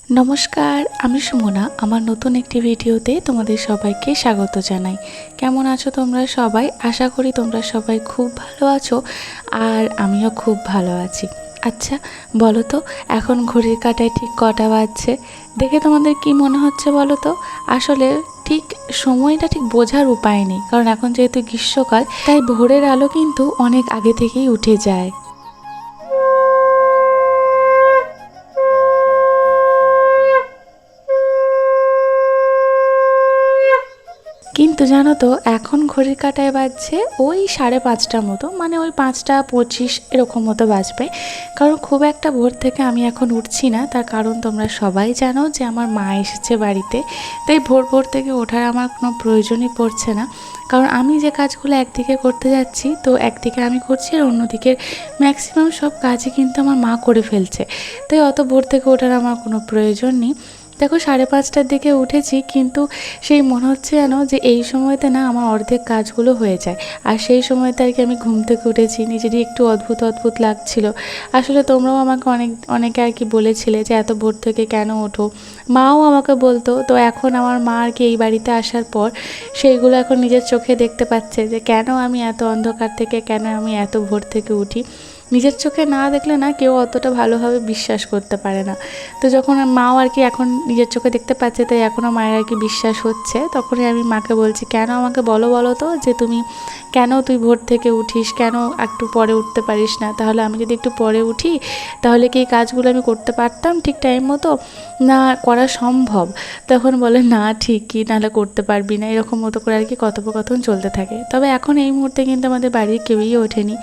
নমস্কার, আমি সুমনা। আমার নতুন একটি ভিডিওতে তোমাদের সবাইকে স্বাগত জানাই। কেমন আছো তোমরা সবাই? আশা করি তোমরা সবাই খুব ভালো আছো, আর আমিও খুব ভালো আছি। আচ্ছা বলো তো, এখন ঘড়ির কাঁটায় ঠিক কটা বাজছে? দেখে তোমাদের কি মনে হচ্ছে বলো তো? আসলে ঠিক সময়টা ঠিক বোঝার উপায় নেই, কারণ এখন যেহেতু গ্রীষ্মকাল, তাই ভোরের আলো কিন্তু অনেক আগে থেকেই উঠে যায়। কিন্তু জানো তো, এখন ঘড়ির কাঁটায় বাজছে ওই 5:30টার মতো, মানে ওই 5:25 এরকম মতো বাজবে। কারণ খুব একটা ভোর থেকে আমি এখন উঠছি না, তার কারণ তোমরা সবাই জানো যে আমার মা এসেছে বাড়িতে, তাই ভোর ভোর থেকে ওঠার আমার কোনো প্রয়োজনই পড়ছে না। কারণ আমি যে কাজগুলো একদিকে করতে যাচ্ছি, তো একদিকে আমি করছি আর অন্যদিকের ম্যাক্সিমাম সব কাজই কিন্তু আমার মা করে ফেলছে, তাই অত ভোর থেকে ওঠার আমার কোনো প্রয়োজন নেই। দেখো 5:30টার দিকে উঠেছি, কিন্তু সেই মনে হচ্ছে যেন যে এই সময়তে না আমার অর্ধেক কাজগুলো হয়ে যায়। আর সেই সময়তে আর কি আমি ঘুম থেকে উঠেছি, নিজেরই একটু অদ্ভুত অদ্ভুত লাগছিল। আসলে তোমরাও আমাকে অনেকে আর কি বলেছিলে যে এত ভোর থেকে কেন ওঠো, মাও আমাকে বলতো। তো এখন আমার মা আর কি এই বাড়িতে আসার পর সেইগুলো এখন নিজের চোখে দেখতে পাচ্ছে যে কেন আমি এত অন্ধকার থেকে, কেন আমি এত ভোর থেকে উঠি। নিজের চোখে না দেখলে না কেউ অতটা ভালোভাবে বিশ্বাস করতে পারে না। তো যখন মাও আর কি এখন নিজের চোখে দেখতে পাচ্ছে, তাই এখনও মায়ের আর কি বিশ্বাস হচ্ছে। তখনই আমি মাকে বলছি, কেন আমাকে বলো তো যে তুই ভোর থেকে উঠিস, কেন একটু পরে উঠতে পারিস না? তাহলে আমি যদি একটু পরে উঠি, তাহলে কি এই কাজগুলো আমি করতে পারতাম ঠিক টাইম মতো, না করা সম্ভব? তখন বলে না ঠিকই, নাহলে করতে পারবি না, এরকম মতো করে আর কি কথোপকথন চলতে থাকে। তবে এখন এই মুহূর্তে কিন্তু আমাদের বাড়ির কেউই ওঠেনি,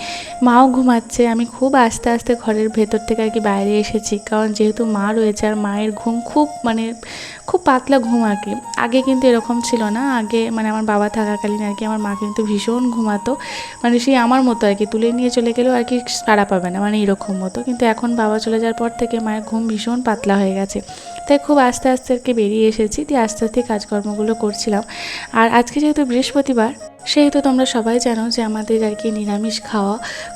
মাও ঘুমাচ্ছে। আমি খুব আস্তে আস্তে ঘরের ভেতর থেকে আর কি বাইরে এসেছি, কারণ যেহেতু মা রয়েছে আর মায়ের ঘুম খুব পাতলা ঘুম আর কি। আগে কিন্তু এরকম ছিল না, আগে মানে আমার বাবা থাকাকালীন আর কি আমার মা কিন্তু ভীষণ ঘুমাতো, মানে সেই আমার মতো আর কি, তুলে নিয়ে চলে গেলেও আর কি সাড়া পাবে না, মানে এরকম মতো। কিন্তু এখন বাবা চলে যাওয়ার পর থেকে মায়ের ঘুম ভীষণ পাতলা হয়ে গেছে, তাই খুব আস্তে আস্তে আর কি বেরিয়ে এসেছি, দিয়ে আস্তে আস্তে কাজকর্মগুলো করছিলাম। আর আজকে যেহেতু বৃহস্পতিবার, সেহেতু তোমরা সবাই জানো যে আমাদের আর কি নিরামিষ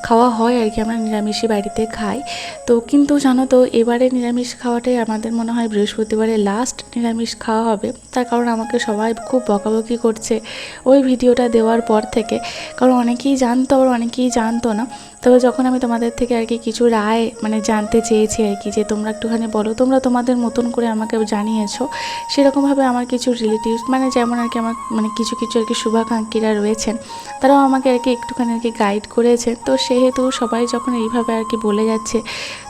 খাওয়া হয় আর কি, আমরা নিরামিষই বাড়িতে খাই। তো কিন্তু জানো তো, এবারে নিরামিষ খাওয়াটাই আমাদের মনে হয় বৃহস্পতিবারে লাস্ট নিরামিষ খাওয়া হবে। তার কারণ আমাকে সবাই খুব বকাবকি করছে ওই ভিডিওটা দেওয়ার পর থেকে, কারণ অনেকেই জানতো আবার অনেকেই জানতো না। তবে যখন আমি তোমাদের থেকে আর কি কিছু রায় মানে জানতে চেয়েছি আর কি, যে তোমরা একটুখানি বলো, তোমরা তোমাদের মতন করে আমাকে জানিয়েছো, সেরকমভাবে আমার কিছু রিলেটিভস, মানে যেমন আর কি আমার মানে কিছু কিছু আর কি শুভাকাঙ্ক্ষীরা রয়েছেন, তারাও আমাকে আর কি একটুখানি আর কি গাইড করেছে। তো সেহেতু সবাই যখন এইভাবে আর কি বলে যাচ্ছে,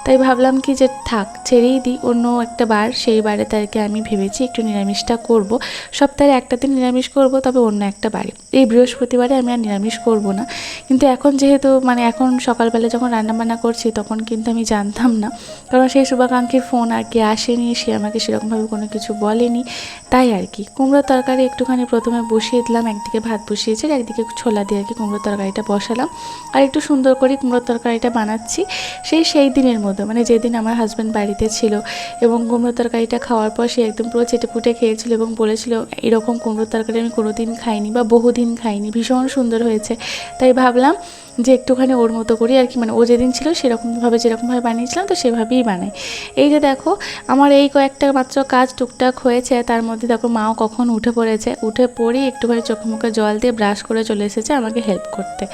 তাই ভাবলাম কি যে থাক, ছেড়েই দিই, অন্য একটা বার, সেই বারেতে আর কি আমি ভেবেছি একটু নিরামিষটা করব। সপ্তাহে একটা দিন নিরামিষ করব, তবে অন্য একটা বারে, এই বৃহস্পতিবারে আমি আর নিরামিষ করব না। কিন্তু এখন যেহেতু মানে এখন সকালবেলা যখন রান্নাবান্না করছি, তখন কিন্তু আমি জানতাম না, কারণ সেই শুভাকাঙ্ক্ষীর ফোন আর কি আসেনি, সে আমাকে সেরকমভাবে কোনো কিছু বলেনি। তাই আর কি কুমড়োর তরকারি একটুখানি প্রথমে বসিয়ে দিলাম, একদিকে ভাত বসিয়েছি আর একদিকে ছোলা দিয়ে আর কি কুমড়োর তরকারিটা বসালাম। আর একটু সুন্দর করে কুমড়োর তরকারিটা বানাচ্ছি সেই দিনের মতো, মানে যেদিন আমার হাজব্যান্ড বাড়িতে ছিল, এবং কুমড়োর তরকারিটা খাওয়ার পর সে একদম পুরো চেটেপুটে খেয়েছিল এবং বলেছিল এরকম কুমড়োর তরকারি আমি কোনোদিন খাইনি বা বহুদিন খাইনি, ভীষণ সুন্দর হয়েছে। তাই ভাবলাম যে একটুখানি ওর মতো করি আর কি, মানে ও যেদিন ছিল সেরকমভাবে যেরকমভাবে বানিয়েছিলাম, তো সেভাবেই বানাই। এই যে দেখো, আমার এই কয়েকটা মাত্র কাজ টুকটাক হয়েছে, তার মধ্যে দেখো মাও কখন উঠে পড়েছে, উঠে পড়েই একটুখানি চোখে মুখে জল দিয়ে ব্রাশ করে চলে এসেছে আমাকে হেল্প করতে।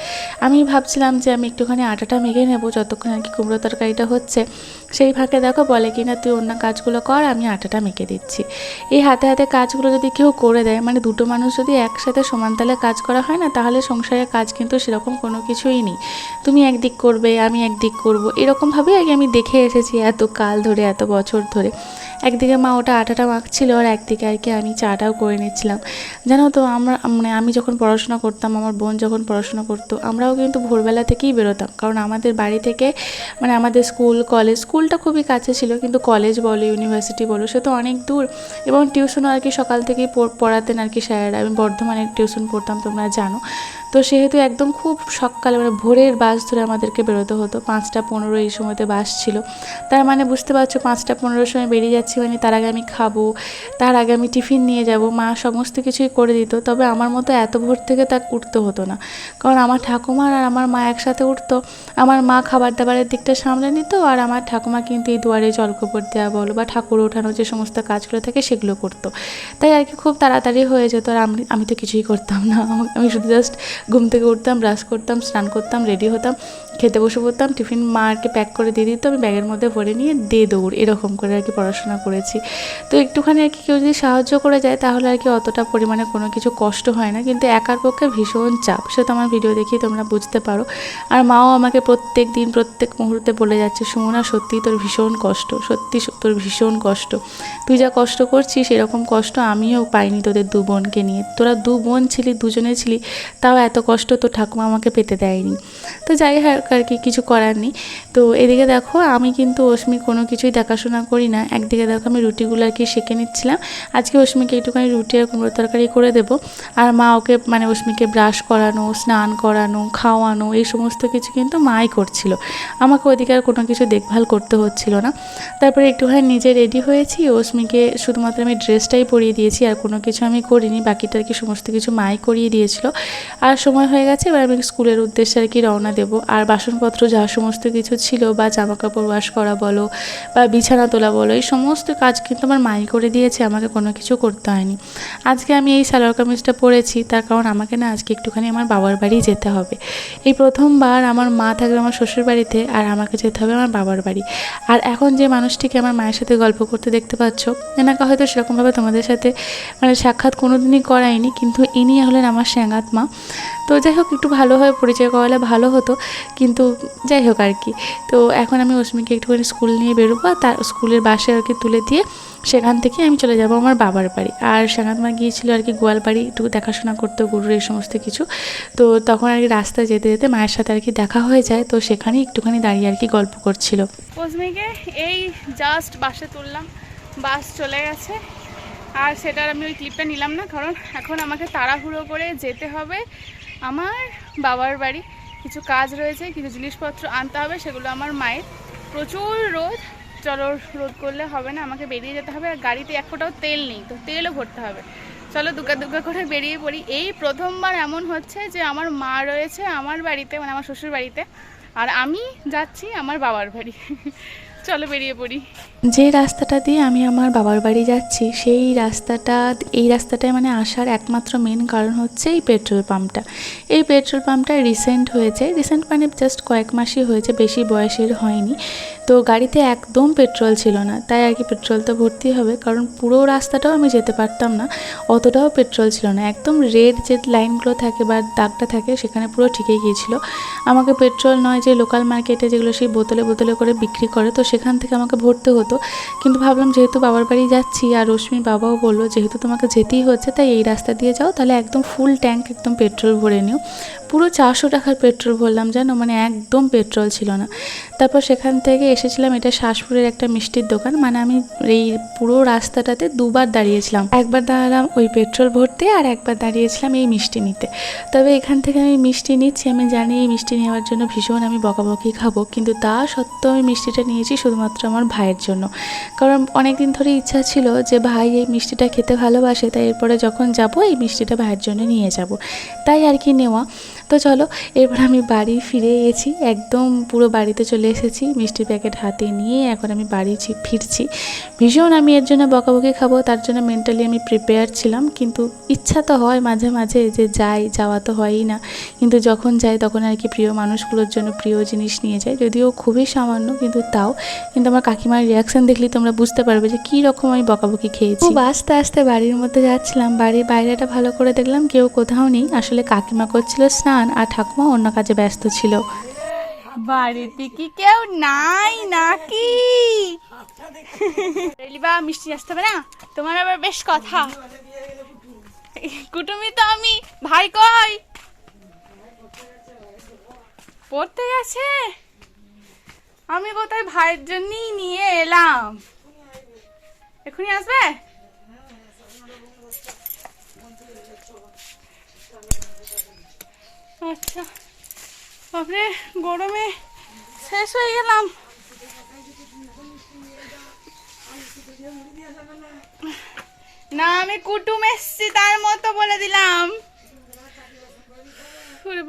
আমি ভাবছিলাম যে আমি একটুখানি আটাটা মেখে নেবো যতক্ষণ আর কি কুমড়ো তরকারিটা হচ্ছে। সেই ফাঁকে দেখো বলে কি না, তুই অন্য কাজগুলো কর, আমি আটাটা মেখে দিচ্ছি। এই হাতে হাতে কাজগুলো যদি কেউ করে দেয়, মানে দুটো মানুষ যদি একসাথে সমান তালে কাজ করা হয় না, তাহলে সংসারের কাজ কিন্তু সেরকম কোনো কিছুই নেই। তুমি একদিক করবে, আমি একদিক করব, এরকমভাবেই আগে আমি দেখে এসেছি এত কাল ধরে, এত বছর ধরে। একদিকে মা ওটা আটাটা মাখছিল, আর একদিকে আর কি আমি চাটাও করে নিচ্ছিলাম। জানো তো, মানে আমি যখন পড়াশোনা করতাম, আমার বোন যখন পড়াশোনা করতো, আমরাও কিন্তু ভোরবেলা থেকেই বেরোতাম, কারণ আমাদের বাড়ি থেকে মানে আমাদের স্কুলটা খুবই কাছে ছিল, কিন্তু কলেজ বলো ইউনিভার্সিটি বলো সে তো অনেক দূর। এবং টিউশনও আর কি সকাল থেকেই পড়াতেন আর কি স্যারেরা। আমি বর্ধমানে টিউশন পড়তাম, তোমরা জানো। তো সেহেতু একদম খুব সকালে মানে ভোরের বাস ধরে আমাদেরকে বেরোতে হতো। 5টা 15 এই সময়তে বাস ছিল। তার মানে বুঝতে পারছো 5টা 15 সময় বেরিয়ে যাচ্ছি মানে তার আগে আমি খাবো, তার আগে আমি টিফিন নিয়ে যাব, মা সমস্ত কিছুই করে দিত। তবে আমার মতো এত ভোর থেকে তাকে উঠতে হতো না, কারণ আমার ঠাকুমা আর আমার মা একসাথে উঠতো। আমার মা খাবার দাবারের দিকটা সামলে নিত, আর আমার ঠাকুমা কিন্তু এই দুয়ারে জলকোপর দেওয়া বলো বা ঠাকুর ওঠানো যে সমস্ত কাজগুলো থাকে সেগুলো করতো। তাই আর কি খুব তাড়াতাড়ি হয়ে যেত। আর আমি তো কিছুই করতাম না, আমি শুধু জাস্ট ঘুম থেকে উঠতাম, ব্রাশ করতাম, স্নান করতাম, রেডি হতাম, খেতে বসে পড়তাম, টিফিন মা আর কি প্যাক করে দিয়ে দিত, আমি ব্যাগের মধ্যে ভরে নিয়ে দৌড় এরকম করে আর কি পড়াশোনা করেছি। তো একটুখানি আর কি কেউ যদি সাহায্য করে যায় তাহলে আর কি অতটা পরিমাণে কোনো কিছু কষ্ট হয় না, কিন্তু একার পক্ষে ভীষণ চাপ, সে তো আমার ভিডিও দেখেই তোমরা বুঝতে পারো। আর মাও আমাকে প্রত্যেক দিন প্রত্যেক মুহূর্তে বলে যাচ্ছে, সুমনা সত্যি তোর ভীষণ কষ্ট, সত্যি তোর ভীষণ কষ্ট, তুই যা কষ্ট করছিস এরকম কষ্ট আমিও পাইনি তোদের 2 বোনকে নিয়ে, তোরা 2 বোন ছিলি, দুজনে ছিলি, তাও এত কষ্ট তোর ঠাকুমা আমাকে পেতে দেয়নি। তো যাই হোক আর কি, কিছু করার নেই। তো এদিকে দেখো আমি কিন্তু অস্মির কোনো কিছুই দেখাশোনা করি না। একদিকে দেখো আমি রুটিগুলো আর কি সেঁকে নিচ্ছিলাম, আজকে অস্মিকে একটুখানি রুটি আর কুমড়োর তরকারি করে দেবো। আর মা ওকে মানে অস্মিকে ব্রাশ করানো, স্নান করানো, খাওয়ানো এই সমস্ত কিছু কিন্তু মাই করছিল, আমাকে ওইদিকে আর কোনো কিছু দেখভাল করতে হচ্ছিল না। তারপরে একটুখানি নিজে রেডি হয়েছি, অস্মিকে শুধুমাত্র আমি ড্রেসটাই পরিয়ে দিয়েছি, আর কোনো কিছু আমি করিনি, বাকিটা আর কি সমস্ত কিছু মাই করিয়ে দিয়েছিল। আর সময় হয়ে গেছে, এবার আমি স্কুলের উদ্দেশ্যে আর কি রওনা দেবো। আর বাসনপত্র যা সমস্ত কিছু ছিল বা জামাকাপড় ওয়াশ করা বলো বা বিছানা তোলা বলো, এই সমস্ত কাজ কিন্তু আমার মাই করে দিয়েছে, আমাকে কোনো কিছু করতে হয়নি। আজকে আমি এই সালোয়ার কামিজটা পরেছি তার কারণ আমাকে না আজকে একটুখানি আমার বাবার বাড়ি যেতে হবে। এই প্রথমবার আমার মা থাকবে আমার শ্বশুর বাড়িতে, আর আমাকে যেতে হবে আমার বাবার বাড়ি। আর এখন যে মানুষটিকে আমার মায়ের সাথে গল্প করতে দেখতে পাচ্ছ, এনাকে হয়তো সেরকমভাবে তোমাদের সাথে মানে সাক্ষাৎ কোনো দিনই করায়নি, কিন্তু ইনি হলেন আমার স্যাঙাত মা। তো যাই হোক একটু ভালোভাবে পরিচয় করালে ভালো হতো, কিন্তু যাই হোক আর কি। তো এখন আমি অস্মিকে একটুখানি স্কুল নিয়ে বেরোবো, আর তার স্কুলের বাসে আর কি তুলে দিয়ে সেখান থেকে আমি চলে যাব আমার বাবার বাড়ি। আর স্যাঙাত মা গিয়েছিলো আর কি গোয়ালবাড়ি একটু দেখাশোনা করতে, গরুর এই সমস্ত কিছু। তো তখন আর কি রাস্তায় যেতে যেতে মায়ের সাথে আর কি দেখা হয়ে যায়, তো সেখানেই একটুখানি দাঁড়িয়ে আর কি গল্প করছিল। অস্মিকে এই জাস্ট বাসে তুললাম, বাস চলে গেছে। আর সেটার আমি ওই ক্লিপটা নিলাম না, কারণ এখন আমাকে তাড়াহুড়ো করে যেতে হবে আমার বাবার বাড়ি। কিছু কাজ রয়েছে, কিছু জিনিসপত্র আনতে হবে, সেগুলো আমার মায়ের। প্রচুর রোদ, চলো রোদ করলে হবে না, আমাকে বেরিয়ে যেতে হবে। আর গাড়িতে এক ফোঁটাও তেল নেই, তো তেলও ভরতে হবে। চলো দুগ্গা দুগ্গা করে বেরিয়ে পড়ি। এই প্রথমবার এমন হচ্ছে যে আমার মা রয়েছে আমার বাড়িতে, মানে আমার শ্বশুর বাড়িতে, আর আমি যাচ্ছি আমার বাবার বাড়ি। চলো বেরিয়ে পড়ি। যে রাস্তাটা দিয়ে আমি আমার বাবার বাড়ি যাচ্ছি সেই রাস্তাটা, এই রাস্তাটায় মানে আসার একমাত্র মেন কারণ হচ্ছে এই পেট্রোল পাম্পটা। এই পেট্রোল পাম্পটা রিসেন্ট হয়েছে, রিসেন্ট মানে জাস্ট কয়েক মাসই হয়েছে, বেশি বয়সের হয়নি। তো গাড়িতে একদম পেট্রোল ছিল না, তাই আর কি পেট্রোল তো ভর্তি হবে, কারণ পুরো রাস্তাটাও আমি যেতে পারতাম না, অতটাও পেট্রোল ছিল না। একদম রেড যে লাইনগুলো থাকে বা দাগটা থাকে সেখানে পুরো ঠিকই গিয়েছিল। আমাকে পেট্রোল নয়, যে লোকাল মার্কেটে যেগুলো সেই বোতলে বোতলে করে বিক্রি করে, তো সেখান থেকে আমাকে ভরতে হতো। কিন্তু ভাবলাম যেহেতু বাবার বাড়ি যাচ্ছি, আর রশ্মির বাবাও বললো যেহেতু তোমাকে যেতেই হচ্ছে তাই এই রাস্তা দিয়ে যাও, তাহলে একদম ফুল ট্যাঙ্ক একদম পেট্রোল ভরে নিও। পুরো 400 টাকার পেট্রোল ভরলাম জানো, মানে একদম পেট্রোল ছিল না। তারপর সেখান থেকে এসেছিলাম, এটা শাসপুরের একটা মিষ্টির দোকান, মানে আমি এই পুরো রাস্তাটাতে 2বার দাঁড়িয়েছিলাম, একবার দাঁড়ালাম ওই পেট্রোল ভরতে, আর একবার দাঁড়িয়েছিলাম এই মিষ্টি নিতে। তবে এখান থেকে আমি মিষ্টি নিচ্ছি, আমি জানি এই মিষ্টি নেওয়ার জন্য ভীষণ আমি বকাবকি খাবো, কিন্তু তা সত্ত্বেও আমি মিষ্টিটা নিয়েছি শুধুমাত্র আমার ভাইয়ের জন্য। কারণ অনেক দিন ধরে ইচ্ছা ছিল যে ভাই এই মিষ্টিটা খেতে ভালোবাসে, তাই এরপরে যখন যাব এই মিষ্টিটা ভাইয়ের জন্য নিয়ে যাব, তাই আর কি নেওয়া। তো চলো এরপর আমি বাড়ি ফিরে গেছি, একদম পুরো বাড়িতে চলে এসেছি, মিষ্টির প্যাকেট হাতে নিয়ে এখন আমি বাড়ি ফিরছি। ভীষণ আমি এর জন্য বকাবকি খাবো, তার জন্য মেন্টালি আমি প্রিপেয়ার ছিলাম, কিন্তু ইচ্ছা তো হয় মাঝে মাঝে যে যাওয়া তো হয়ই না, কিন্তু যখন যাই তখন আর কি প্রিয় মানুষগুলোর জন্য প্রিয় জিনিস নিয়ে যাই, যদিও খুবই সামান্য কিন্তু তাও। কিন্তু আমার কাকিমার রিয়াকশান দেখলেই তোমরা বুঝতে পারবে যে কী রকম আমি বকাবকি খেয়েছি। খুব আস্তে আস্তে বাড়ির মধ্যে যাচ্ছিলাম, বাড়ির বাইরেটা ভালো করে দেখলাম কেউ কোথাও নেই, আসলে কাকিমা করছিল স্নান আর ঠাকুমা অন্য কাজে ব্যস্ত ছিল। বাড়িতে কি কেউ নাই নাকি? রেলিবা মিষ্টি আসতে হবে না, তোমার আবার বেশ কথা। কুটুমি তো আমি, ভাই কই? পড়তে গেছে? আমি কোথায় ভাইয়ের জন্যই নিয়ে এলাম, এখনই আসবে। আচ্ছা, বাপরে গরমে শেষ হয়ে গেলাম। না, আমি কুটুম এসছি তার মতো বলে দিলাম।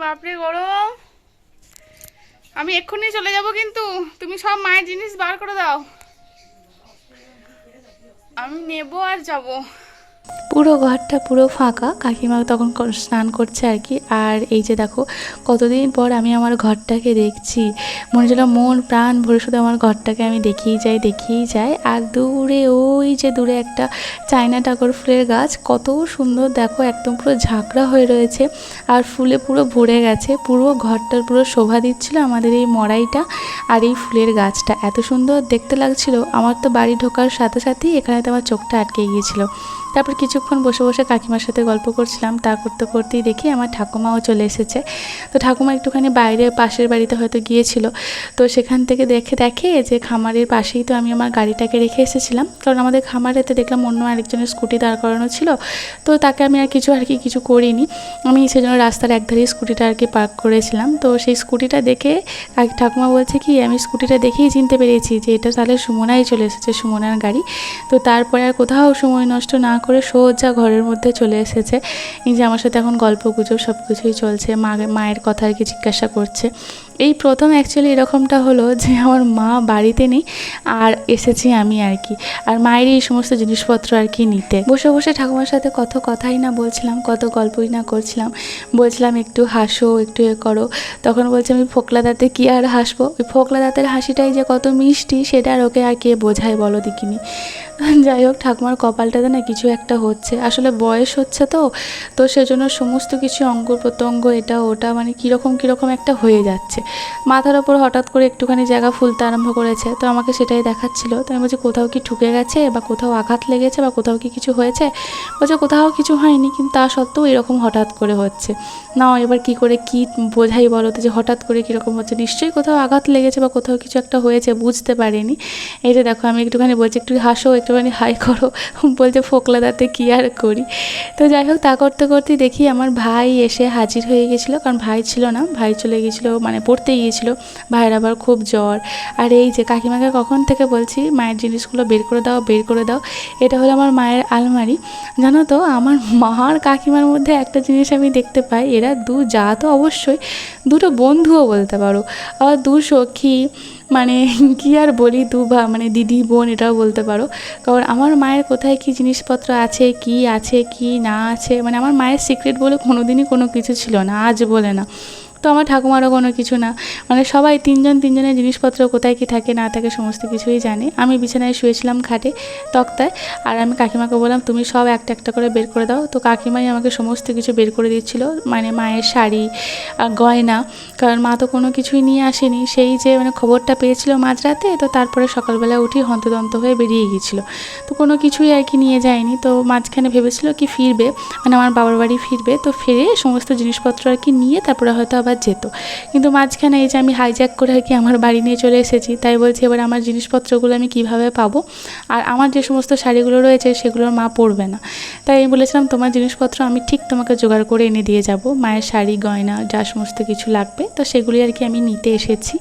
বাপরে গরম, আমি এক্ষুনি চলে যাব, কিন্তু তুমি সব মায়ের জিনিস বার করে দাও, আমি নেব আর যাব। পুরো ঘরটা পুরো ফাঁকা, কাকিমা তখন স্নান করছে আর কি। আর এই যে দেখো, কতদিন পর আমি আমার ঘরটাকে দেখছি, মনে হচ্ছিল মন প্রাণ ভরে শুধু আমার ঘরটাকে আমি দেখেই যাই। আর দূরে ওই যে দূরে একটা চায়না টাগর ফুলের গাছ, কত সুন্দর দেখো, একদম পুরো ঝাঁকড়া হয়ে রয়েছে আর ফুলে পুরো ভরে গেছে। পুরো ঘরটার পুরো শোভা দিচ্ছিল আমাদের এই মড়াইটা আর এই ফুলের গাছটা, এত সুন্দর দেখতে লাগছিল। আমার তো বাড়ি ঢোকার সাথে সাথেই এখানে তো আমার চোখটা আটকে গিয়েছিল। তারপর কিছুক্ষণ বসে বসে কাকিমার সাথে গল্প করছিলাম, তা করতে করতেই দেখি আমার ঠাকুমাও চলে এসেছে। তো ঠাকুমা একটুখানি বাইরে পাশের বাড়িতে হয়তো গিয়েছিল, তো সেখান থেকে দেখে যে খামারের পাশেই তো আমি আমার গাড়িটাকে রেখে এসেছিলাম, কারণ আমাদের খামারেতে দেখলাম অন্য আরেকজনের স্কুটি দাঁড় করানো ছিল। তো তাকে আমি আর কিছু করিনি, আমি সেজন্য রাস্তার একধারেই স্কুটিটা আর কি পার্ক করেছিলাম। তো সেই স্কুটিটা দেখে ঠাকুমা বলছে কি, আমি স্কুটিটা দেখেই চিনতে পেরেছি যে এটা তাহলে সুমনাই চলে এসেছে, সুমনার গাড়ি। তো তারপরে আর কোথাও সময় নষ্ট না করে সোজা ঘরের মধ্যে চলে এসেছে। এই যে আমার সাথে এখন গল্প গুজব সব কিছুই চলছে, মায়ের কথা আর কি জিজ্ঞাসা করছে। এই প্রথম অ্যাকচুয়ালি এরকমটা হলো যে আমার মা বাড়িতে নেই আর এসেছি আমি আর কি, আর মায়ের এই সমস্ত জিনিসপত্র আর কি নিতে। বসে বসে ঠাকুমার সাথে কত কথাই না বলছিলাম, কত গল্পই না করছিলাম। বলছিলাম একটু হাসো, একটু এ করো, তখন বলছে আমি ফোকলা দাঁতে কী আর হাসবো, ওই ফোকলা দাঁতের হাসিটাই যে কত মিষ্টি সেটা আর ওকে আর কে বোঝায় বলো দেখিনি। যাই হোক, ঠাকুমার কপালটাতে না কিছু একটা হচ্ছে, আসলে বয়স হচ্ছে তো সেজন্য সমস্ত কিছু অঙ্গ প্রত্যঙ্গ এটা ওটা মানে কীরকম একটা হয়ে যাচ্ছে। মাথার ওপর হঠাৎ করে একটুখানি জায়গা ফুলতে আরম্ভ করেছে, তো আমাকে সেটাই দেখাচ্ছিল। তো আমি বলছি কোথাও কি ঠুকে গেছে বা কোথাও আঘাত লেগেছে বা কোথাও কি কিছু হয়েছে? বলছে কোথাও কিছু হয়নি, কিন্তু তা সত্ত্বেও এরকম হঠাৎ করে হচ্ছে। না এবার কি করে কি বোঝাই বলো তো, যে হঠাৎ করে কীরকম হচ্ছে, নিশ্চয়ই কোথাও আঘাত লেগেছে বা কোথাও কিছু একটা হয়েছে, বুঝতে পারিনি। এই যে দেখো, আমি একটুখানি বলছি একটু হাসো, একটুখানি হাই করো, বলছে ফোকলা দাঁতে কী আর করি। তো যাই হোক, তা করতে করতেই দেখি আমার ভাই এসে হাজির হয়ে গেছিলো, কারণ ভাই ছিল না, ভাই চলে গিয়েছিলো মানে পড়তে গিয়েছিলো, ভাইয়ের আবার খুব জ্বর। আর এই যে কাকিমাকে কখন থেকে বলছি মায়ের জিনিসগুলো বের করে দাও। এটা হলো আমার মায়ের আলমারি। জানো তো, আমার মা আর কাকিমার মধ্যে একটা জিনিস আমি দেখতে পাই, এরা যা তো অবশ্যই, দুটো বন্ধুও বলতে পারো, আবার দু সখী, মানে কি আর বলি, মানে দিদি বোন এটাও বলতে পারো। কারণ আমার মায়ের কোথায় কি জিনিসপত্র আছে কি না আছে, মানে আমার মায়ের সিক্রেট বলে কোনোদিনই কোনো কিছু ছিল না, আজ বলে না। তো আমার ঠাকুমারও কোনো কিছু না, মানে সবাই তিনজনের জিনিসপত্র কোথায় কি থাকে না থাকে সমস্ত কিছুই জানে। আমি বিছানায় শুয়েছিলাম খাটে তক্তায়, আর আমি কাকিমাকে বললাম তুমি সব একটা একটা করে বের করে দাও। তো কাকিমাই আমাকে সমস্ত কিছু বের করে দিচ্ছিল, মানে মায়ের শাড়ি, গয়না, কারণ মা তো কোনো কিছুই নিয়ে আসেনি। সেই যে মানে খবরটা পেয়েছিল মাঝরাতে, তো তারপরে সকালবেলা উঠি হন্তদন্ত হয়ে বেরিয়ে গিয়েছিলো, তো কোনো কিছুই আর কি নিয়ে যায়নি। তো মাঝখানে ভেবেছিল কি ফিরবে, মানে আমার বাবার বাড়ি ফিরবে, তো ফিরে সমস্ত জিনিসপত্র আর কি নিয়ে তারপরে হয়তো আবার যেত। কিন্তু মাঝখানে এই যে আমি হাইজ্যাক করে আর কি আমার বাড়ি নিয়ে চলে এসেছি, তাই বলছি এবার আমার জিনিসপত্রগুলো আমি কিভাবে পাবো, আর আমার যে সমস্ত শাড়িগুলো রয়েছে সেগুলোর মা পরবে না। তাই আমি বলেছিলাম তোমার জিনিসপত্র আমি ঠিক তোমাকে জোগাড় করে এনে দিয়ে যাব, মায়ের শাড়ি গয়না যা সমস্ত কিছু লাগবে, তো সেগুলি আর কি আমি নিতে এসেছি।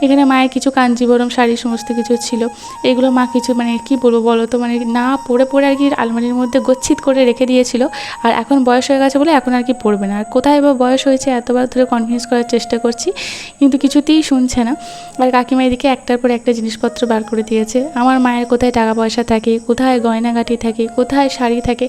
এখানে মায়ের কিছু কাঞ্জিবরম শাড়ি সমস্ত কিছু ছিল, এগুলো মা কিছু মানে কি বলবো বলো তো, মানে না পরে আর কি আলমারির মধ্যে গচ্ছিত করে রেখে দিয়েছিল। আর এখন বয়স হয়ে গেছে বলে এখন আর কি পরবে না। আর কোথায় বা বয়স হয়েছে এতবার ধরে কনভিন্স করার চেষ্টা করছি, কিন্তু কিছুতেই শুনছে না। আর কাকিমা এদিকে একটার পর একটা জিনিসপত্র বার করে দিয়েছে। আমার মায়ের কোথায় টাকা পয়সা থাকে, কোথায় গয়নাগাটি থাকে, কোথায় শাড়ি থাকে,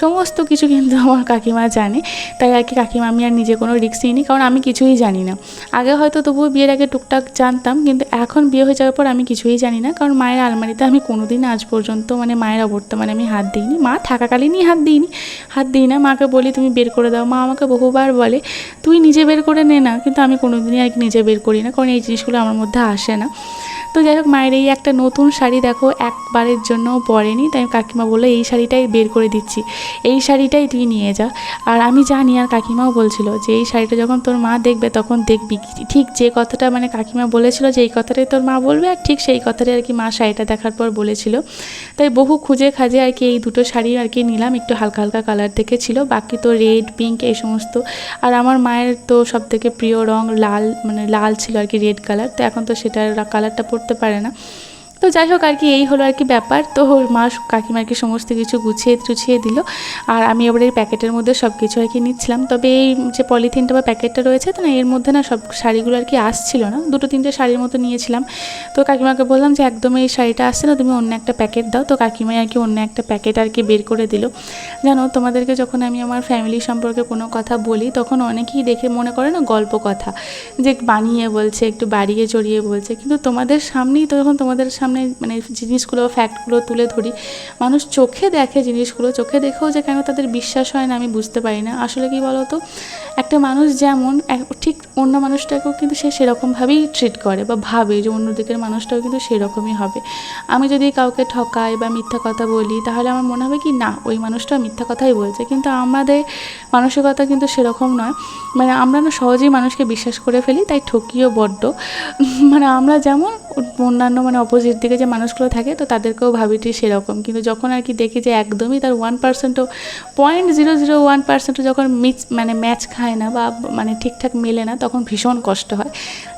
সমস্ত কিছু কিন্তু আমার কাকিমা জানে। তাই আর কি কাকিমা, আমি আর নিজে কোনো রিস্ক নিইনি, কারণ আমি কিছুই জানি না। আগে হয়তো তবুও বিয়ের আগে টুকটাক জানতাম, কিন্তু এখন বিয়ে হয়ে যাওয়ার পর আমি কিছুই জানি না। কারণ মায়ের আলমারিতে আমি কোনোদিন আজ পর্যন্ত মানে মায়ের অবর্তমানে আমি হাত দিইনি, মা থাকাকালীনই হাত দিই না। মাকে বলি তুমি বের করে দাও, মা আমাকে বহুবার বলে তুই নিজে বের করে নে না, কিন্তু আমি কোনোদিনই আর কি নিজে বের করি না, কারণ এই জিনিসগুলো আমার মধ্যে আসে না। তো যাই হোক, মায়ের এই একটা নতুন শাড়ি দেখো একবারের জন্যও পরেনি, তাই কাকিমা বললো এই শাড়িটাই বের করে দিচ্ছি, এই শাড়িটাই তুই নিয়ে যা। আর আমি জানি, আর কাকিমাও বলছিল যে এই শাড়িটা যখন তোর মা দেখবে তখন দেখবি ঠিক যে কথাটা মানে কাকিমা বলেছিল যে এই কথাটাই তোর মা বলবে, আর ঠিক সেই কথাটাই আর কি মা শাড়িটা দেখার পর বলেছিল। তাই বহু খুঁজে খাজে আর কি এই দুটো শাড়ি আর কি নিলাম, একটু হালকা হালকা কালার দেখে ছিল, বাকি তো রেড পিঙ্ক এই সমস্ত। আর আমার মায়ের তো সবথেকে প্রিয় রং লাল, মানে লাল ছিল আর কি, রেড কালার, তো এখন তো সেটার কালারটা পরতে পারে না। তো যাই হোক আর কি এই হলো আর কি ব্যাপার। তো মা কাকিমা আর কি সমস্ত কিছু গুছিয়ে টুছিয়ে দিল, আর আমি এবার এই প্যাকেটের মধ্যে সব কিছু আর কি নিচ্ছিলাম। তবে এই যে পলিথিনটা বা প্যাকেটটা রয়েছে তো না, এর মধ্যে না সব শাড়িগুলো আর কি আসছিল না, 2-3টে শাড়ির মতো নিয়েছিলাম। তো কাকিমাকে বললাম যে একদম এই শাড়িটা আসছে না, তুমি অন্য একটা প্যাকেট দাও। তো কাকিমাই আর কি অন্য একটা প্যাকেট আর কি বের করে দিল। জানো, তোমাদেরকে যখন আমি আমার ফ্যামিলি সম্পর্কে কোনো কথা বলি তখন অনেকেই দেখে মনে করে না গল্প কথা, যে বানিয়ে বলছে, একটু বাড়িয়ে চড়িয়ে বলছে, কিন্তু তোমাদের সামনেই তো, যখন তোমাদের সামনে মানে জিনিসগুলো ফ্যাক্টগুলো তুলে ধরি, মানুষ চোখে দেখে জিনিসগুলো, চোখে দেখেও যে কেন তাদের বিশ্বাস হয় না আমি বুঝতে পারি না। আসলে কি বলো তো, একটা মানুষ যেমন ঠিক অন্য মানুষটাকেও কিন্তু সে সেরকমভাবেই ট্রিট করে বা ভাবে যে অন্য দিকের মানুষটাও কিন্তু সেরকমই হবে। আমি যদি কাউকে ঠকাই বা মিথ্যা কথা বলি তাহলে আমার মনে হবে কি না ওই মানুষটা মিথ্যা কথাই বলছে, কিন্তু আমাদের মানসিকতা কিন্তু সেরকম নয়। মানে আমরা না সহজেই মানুষকে বিশ্বাস করে ফেলি, তাই ঠকিও বড্ড। মানে আমরা যেমন অন্যান্য মানে অপোজিট দিকে যে মানুষগুলো থাকে তো তাদেরকেও ভাবি ঠিক সেরকম, কিন্তু যখন আর কি দেখি যে একদমই তার 1%ও 0.001% যখন মানে ম্যাচ খায় না বা মানে ঠিকঠাক মেলে না, তখন ভীষণ কষ্ট হয়।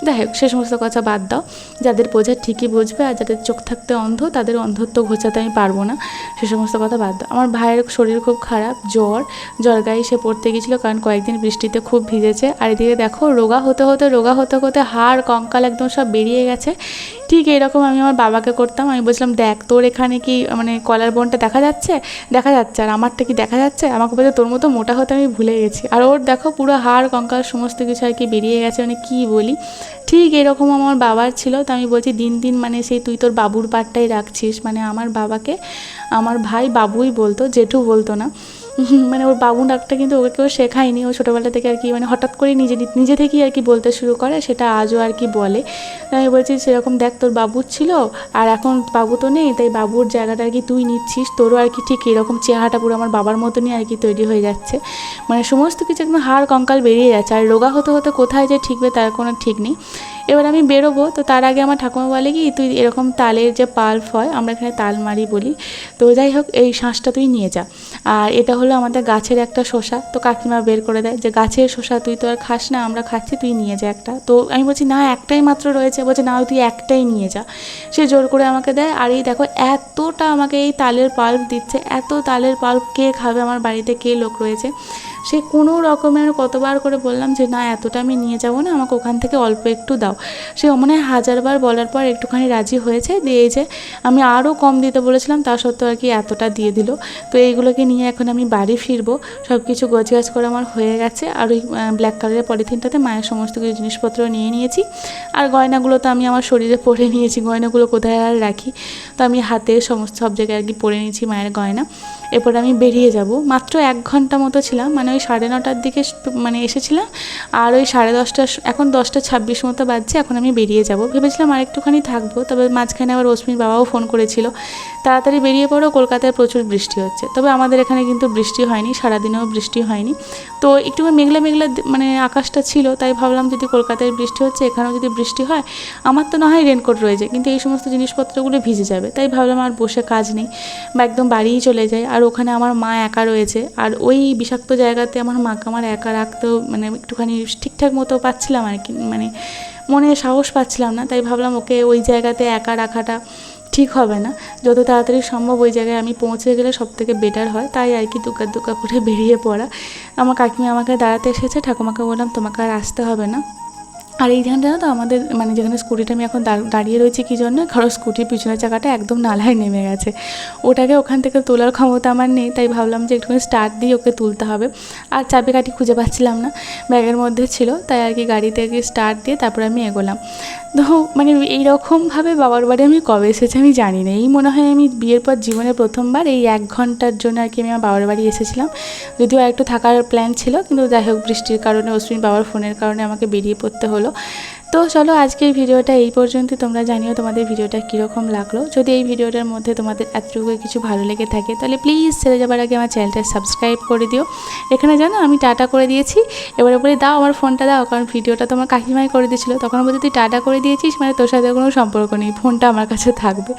যাই হোক, সে সমস্ত কথা বাদ দাও, যাদের বোঝার ঠিকই বুঝবে, আর যাদের চোখ থাকতে অন্ধ তাদের অন্ধত্ব ঘোচাতে আমি পারবো না, সে সমস্ত কথা বাদ দাও। আমার ভাইয়ের শরীর খুব খারাপ, জ্বর গায়ে সে পড়তে গেছিলো, কারণ কয়েকদিন বৃষ্টিতে খুব ভিজেছে। আর এদিকে দেখো রোগা হতে হতে হাড় কঙ্কাল একদম সব বেরিয়ে গেছে। ঠিক এরকম আমি আমার বাবাকে করতাম, আমি বলছিলাম দেখ তোর এখানে কি মানে কলার বোনটা দেখা যাচ্ছে, আর আমারটা কি দেখা যাচ্ছে, আমাকে বলছে তোর মতো মোটা হতে আমি ভুলে গেছি। আর ওর দেখো পুরো হাড় কঙ্কাল সমস্ত কিছু আর কি বেরিয়ে গেছে, মানে কী বলি। ঠিক এরকম আমার বাবার ছিল। তো আমি বলছি দিন দিন মানে সেই তুই তোর বাবুর পাটটাই রাখছিস, মানে আমার বাবাকে আমার ভাই বাবুই বলতো, জেঠু বলতো না। মানে ওর বাবু ডাকটা কিন্তু ওকে কেউ শেখায়নি, ও ছোটোবেলা থেকে আর কি মানে হঠাৎ করে নিজে থেকেই আর কি বলতে শুরু করে, সেটা আজও আর কি বলে। তাই আমি বলছি সেরকম দেখ তোর বাবুর ছিল, আর এখন বাবু তো নেই, তাই বাবুর জায়গাটা আর কি তুই নিচ্ছিস, তোরও আর কি ঠিক এরকম চেহারাটা পুরো আমার বাবার মতনই আর কি তৈরি হয়ে যাচ্ছে, মানে সমস্ত কিছু একদম হাড় কঙ্কাল বেরিয়ে যাচ্ছে, আর রোগা হতে হতে কোথায় যে ঠিকবে তার কোনো ঠিক নেই। এবার আমি বেরোবো, তো তার আগে আমার ঠাকুমা বলে কি তুই এরকম তালের যে পাল্প হয়, আমরা এখানে তালমারি বলি, তো যাই হোক এই শাঁসটা তুই নিয়ে যা। আর এটা হলো আমাদের গাছের একটা শসা, তো কাকিমা বের করে দেয় যে গাছের শসা তুই তো আর খাস না, আমরা খাচ্ছি, তুই নিয়ে যা একটা। তো আমি বলছি না একটাই মাত্র রয়েছে, বলছে না তুই একটাই নিয়ে যা। সে জোর করে আমাকে দেয়, আর এই দেখো এতটা আমাকে এই তালের পাল্প দিচ্ছে, এত তালের পাল্প কে খাবে, আমার বাড়িতে কে লোক রয়েছে। সে কোনো রকমে আমি কতবার করে বললাম যে না এতটা আমি নিয়ে যাবো না, আমাকে ওখান থেকে অল্প একটু দাও। সে মনে হয় 1000বার বলার পর একটুখানি রাজি হয়েছে, দিয়ে যে আমি আরও কম দিতে বলেছিলাম তা সত্ত্বেও আর কি এতটা দিয়ে দিল। তো এইগুলোকে নিয়ে এখন আমি বাড়ি ফিরবো, সব কিছু গোছগাছ করে আমার হয়ে গেছে। আর ওই ব্ল্যাক কালারের পলিথিনটাতে মায়ের সমস্ত কিছু জিনিসপত্র নিয়ে নিয়েছি, আর গয়নাগুলো তো আমি আমার শরীরে পরে নিয়েছি, গয়নাগুলো কোথায় আর রাখি, তো আমি হাতে সমস্ত সব জায়গায় আর কি পরে নিয়েছি মায়ের গয়না। এরপর আমি বেরিয়ে যাব, মাত্র 1 ঘন্টা মতো ছিলাম, মানে ওই 9:30টার দিকে মানে এসেছিলাম, আর ওই 10:30, এখন 10:26 মতো বাজছে, এখন আমি বেরিয়ে যাব। ভেবেছিলাম আর একটুখানি থাকবো, তবে মাঝখানে আবার রশ্মির বাবাও ফোন করেছিল তাড়াতাড়ি বেরিয়ে পড়ো, কলকাতায় প্রচুর বৃষ্টি হচ্ছে। তবে আমাদের এখানে কিন্তু বৃষ্টি হয়নি, সারাদিনেও বৃষ্টি হয়নি, তো একটু মেঘলা মেঘলা মানে আকাশটা ছিল, তাই ভাবলাম যদি কলকাতায় বৃষ্টি হচ্ছে এখানেও যদি বৃষ্টি হয়, আমার তো না হয় রেনকোট রয়েছে, কিন্তু এই সমস্ত জিনিসপত্রগুলো ভিজে যাবে, তাই ভাবলাম আর বসে কাজ নেই, বা একদম বাড়িই চলে যাই। আর ওখানে আমার মা একা রয়েছে, আর ওই বিষাক্ত জায়গাতে আমার মাকে আমার একা রাখতেও মানে একটুখানি ঠিকঠাক মতো পাচ্ছিলাম আর কি, মানে মনে সাহস পাচ্ছিলাম না, তাই ভাবলাম ওকে ওই জায়গাতে একা রাখাটা ঠিক হবে না, যত তাড়াতাড়ি সম্ভব ওই জায়গায় আমি পৌঁছে গেলে সবথেকে বেটার হয়, তাই আর কি দুকা করে বেরিয়ে পড়া। আমার কাকিমা আমাকে দাঁড়াতে এসেছে, ঠাকুমাকে বললাম তোমাকে আর আসতে হবে না। আর এইখানে জানো তো আমাদের মানে যেখানে স্কুটিটা আমি এখন দাঁড়িয়ে রয়েছি কী জন্য, কারণ স্কুটির পিছনের চাকাটা একদম নালায় নেমে গেছে, ওটাকে ওখান থেকে তোলার ক্ষমতা আমার নেই, তাই ভাবলাম যে একটুখানি স্টার্ট দিয়ে ওকে তুলতে হবে। আর চাবিকাঠি খুঁজে পাচ্ছিলাম না, ব্যাগের মধ্যে ছিল, তাই আর কি গাড়িতে গিয়ে স্টার্ট দিয়ে তারপর আমি এগোলাম। তো মানে এইরকমভাবে বাবার বাড়ি আমি কবে এসেছি আমি জানি না। এই মনে হয় আমি বিয়ের পর জীবনে প্রথমবার এই 1 ঘন্টার জন্য আর কি আমি আমার বাবার বাড়ি এসেছিলাম। যদিও একটু থাকার প্ল্যান ছিল, কিন্তু যাই হোক বৃষ্টির কারণে অশ্বিন বাবার ফোনের কারণে আমাকে বেরিয়ে পড়তে হলো। তো চলো আজকের ভিডিওটা এই পর্যন্তই। তোমরা জানিও তোমাদের ভিডিওটা কীরকম লাগলো। যদি এই ভিডিওটার মধ্যে তোমাদের এতটুকু কিছু ভালো লেগে থাকে তাহলে প্লিজ ছেড়ে যাবার আগে আমার চ্যানেলটা সাবস্ক্রাইব করে দিও। এখানে জানো আমি টাটা করে দিয়েছি, এবারে বলে দাও আমার ফোনটা দাও, কারণ ভিডিওটা তোমার কাকিমাই করে দিয়েছিলো। তখন বলতে তুই টাটা করে দিয়েছিস মানে তোর সাথে কোনো সম্পর্ক নেই, ফোনটা আমার কাছে থাকবে।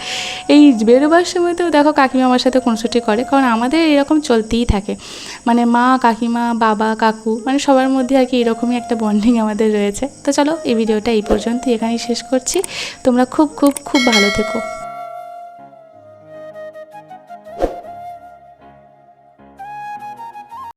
এই বেরোবার সময়তেও দেখো কাকিমা আমার সাথে খুনসুটি করে, কারণ আমাদের এরকম চলতেই থাকে, মানে মা কাকিমা বাবা কাকু মানে সবার মধ্যে আর কি এরকমই একটা বন্ডিং আমাদের রয়েছে। তো চলো এই ভিডিওটা এই পর্যন্তই এখানেই শেষ করছি। তোমরা খুব খুব খুব ভালো থেকো।